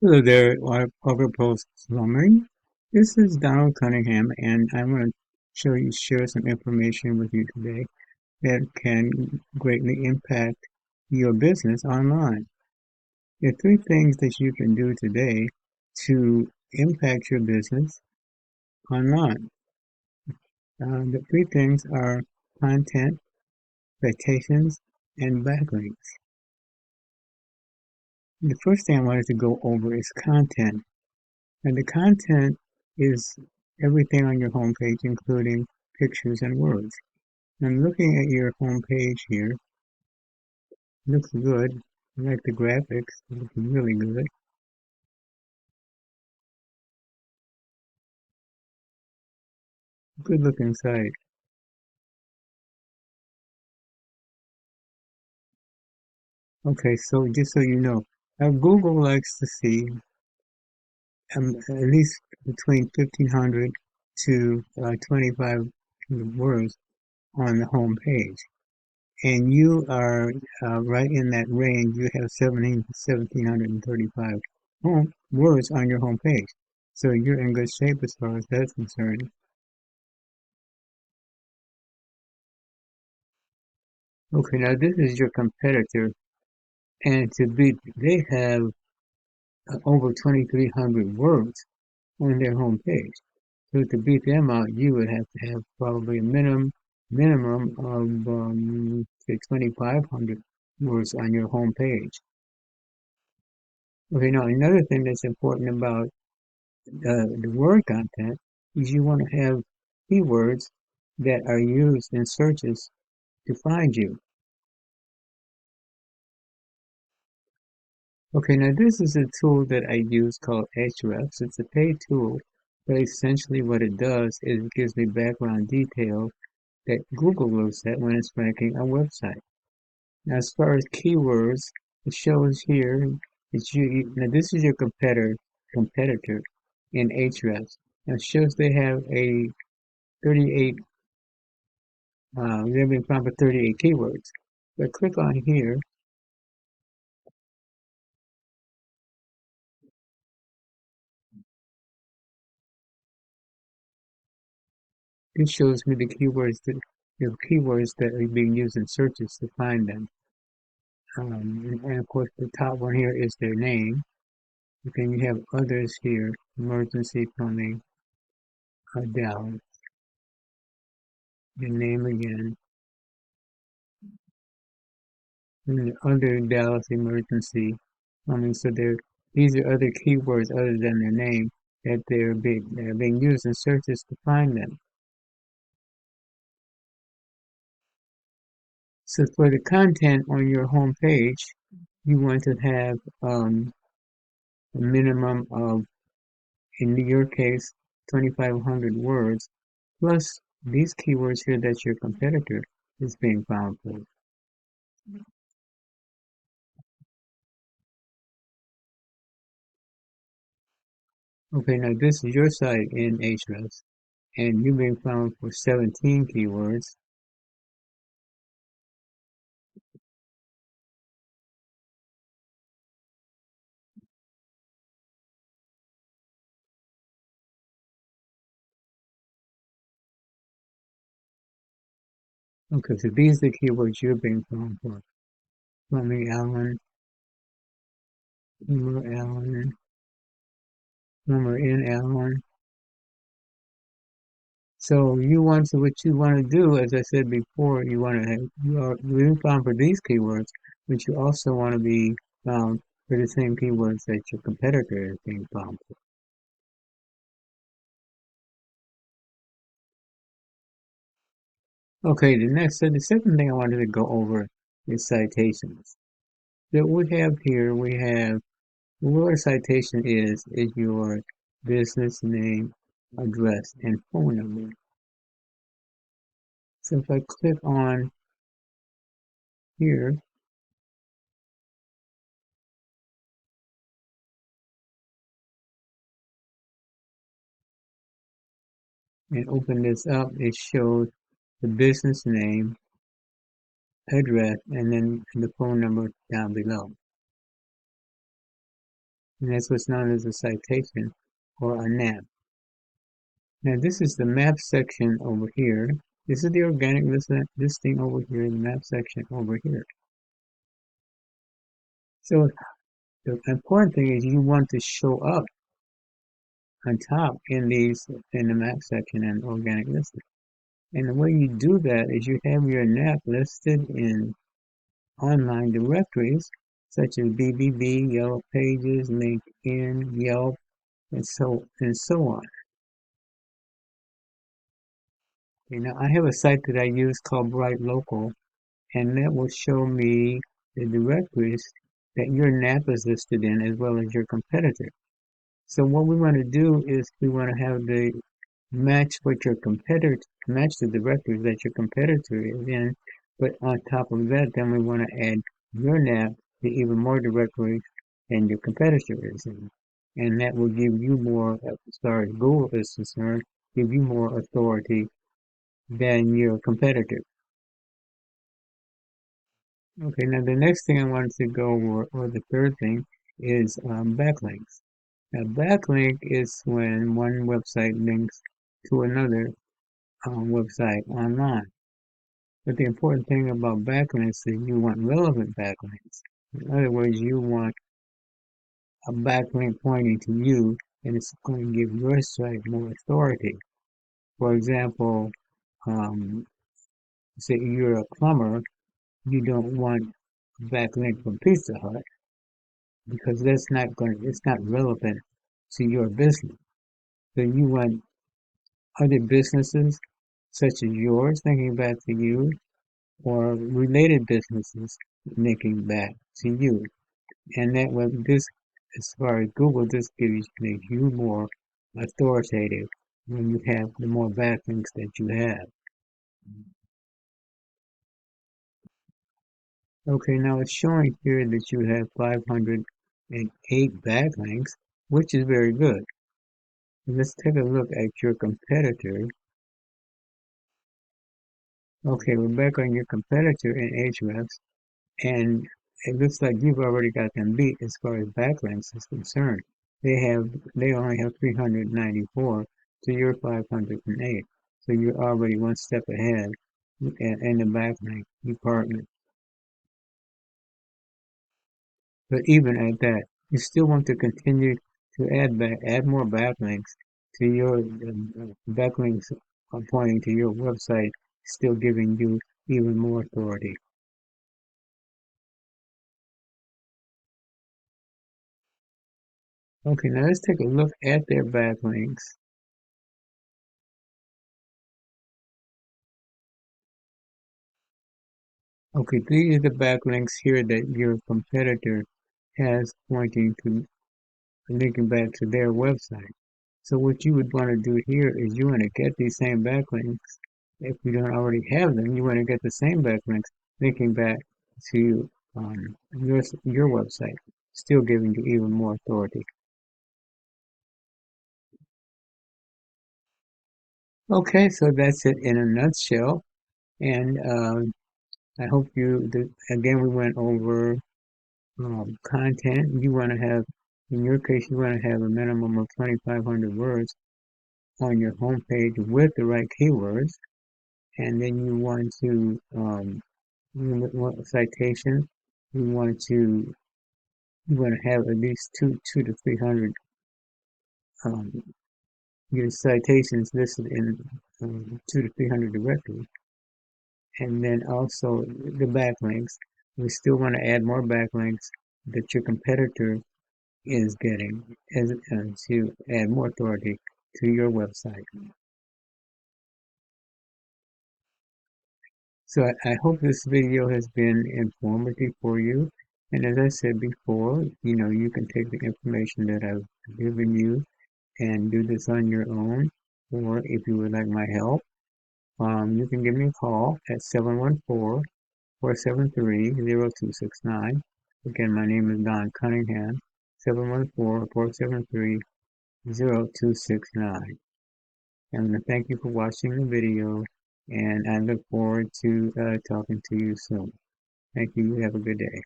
Hello there, our augerpros plumbing. This is Donald Cunningham, and I want to share some information with you today that can greatly impact your business online. There are three things that you can do today to impact your business online. The three things are content, citations, and backlinks. The first thing I wanted to go over is content. And the content is everything on your homepage, including pictures and words. I'm looking at your homepage here. Looks good. I like the graphics. It looks really good. Good looking site. Okay, so just so you know, Google likes to see at least between 1,500 to 2,500 words on the home page. And you are right in that range. You have 1,735 words on your home page. So you're in good shape as far as that's concerned. Okay, now this is your competitor, and to beat, they have over 2,300 words on their home page. So to beat them out, you would have to have probably a minimum of say 2,500 words on your home page. Okay, now another thing that's important about the word content is you want to have keywords that are used in searches to find you. Okay, now this is a tool that I use called Ahrefs. It's a paid tool, but essentially what it does is it gives me background detail that Google looks at when it's ranking a website. Now, as far as keywords, it shows here that now this is your competitor in Ahrefs. Now it shows they have a 38 they've been found for 38 keywords. But click on here. It shows me the keywords that are being used in searches to find them. And of course, the top one here is their name. But then you have others here: emergency plumbing, Dallas, your name again, and the other Dallas emergency plumbing. So these are other keywords other than their name that they're being used in searches to find them. So for the content on your home page, you want to have a minimum of, in your case, 2,500 words, plus these keywords here that your competitor is being found for. Okay, now this is your site in Ahrefs, and you're being found for 17 keywords. Okay, so these are the keywords you're being found for. Plumbing Allen, Plumber Allen, Plumber in Allen. So what you want to do, as I said before, you want to have, you're being found for these keywords, but you also want to be found for the same keywords that your competitor is being found for. Okay, so the second thing I wanted to go over is citations. That we have here, we have what a citation is your business name, address, and phone number. So if I click on here, and open this up, it shows the business name, address, and then the phone number down below. and that's what's known as a citation or a NAP. Now this is the map section over here. This is the organic listing over here, the map section over here. So the important thing is you want to show up on top in the map section and organic listing. And the way you do that is you have your NAP listed in online directories such as BBB, Yellow Pages, LinkedIn, Yelp, and so on. Okay, now I have a site that I use called Bright Local, and that will show me the directories that your NAP is listed in as well as your competitor. So what we want to do is we want to have the match what your competitor, match the directories that your competitor is in, but on top of that, then we want to add your NAP to even more directories than your competitor is in. And that will give you more, as far as Google is concerned, give you more authority than your competitor. Okay, now the next thing I wanted to go over, or the third thing, is backlinks. Now, backlink is when one website links to another website online. But the important thing about backlinks is you want relevant backlinks. In other words, you want a backlink pointing to you, and it's going to give your site more authority. For example, um, say you're a plumber, you don't want a backlink from Pizza Hut because it's not relevant to your business. So you want other businesses such as yours thinking back to you, or related businesses linking back to you. And that way, this, as far as Google, this makes you more authoritative when you have the more backlinks that you have. Okay, now it's showing here that you have 508 backlinks, which is very good. Let's take a look at your competitor. Okay, we're back on your competitor in Ahrefs, and it looks like you've already got them beat as far as backlinks is concerned. They only have 394 to your 508. So you're already one step ahead in the backlink department. But even at that, you still want to continue to add more backlinks to your backlinks pointing to your website, still giving you even more authority. Okay, now let's take a look at their backlinks. Okay, these are the backlinks here that your competitor has pointing to linking back to their website. So what you would want to do here is you want to get these same backlinks. If you don't already have them, you want to get the same backlinks linking back to your website, still giving you even more authority. Okay, so that's it in a nutshell. And I hope again, we went over content. You want to have, in your case, you want to have a minimum of 2,500 words on your homepage with the right keywords. And then you want to, you want a citation. You want to, you want to have at least two to 300 um, your citations listed in 2 to 300 directories. And then also the backlinks. We still want to add more backlinks that your competitor is getting to add more authority to your website. So I hope this video has been informative for you. And as I said before, you can take the information that I've given you and do this on your own. Or if you would like my help, you can give me a call at 714-473-0269. Again, my name is Don Cunningham, 714-473-0269. And thank you for watching the video, and I look forward to talking to you soon. Thank you. Have a good day.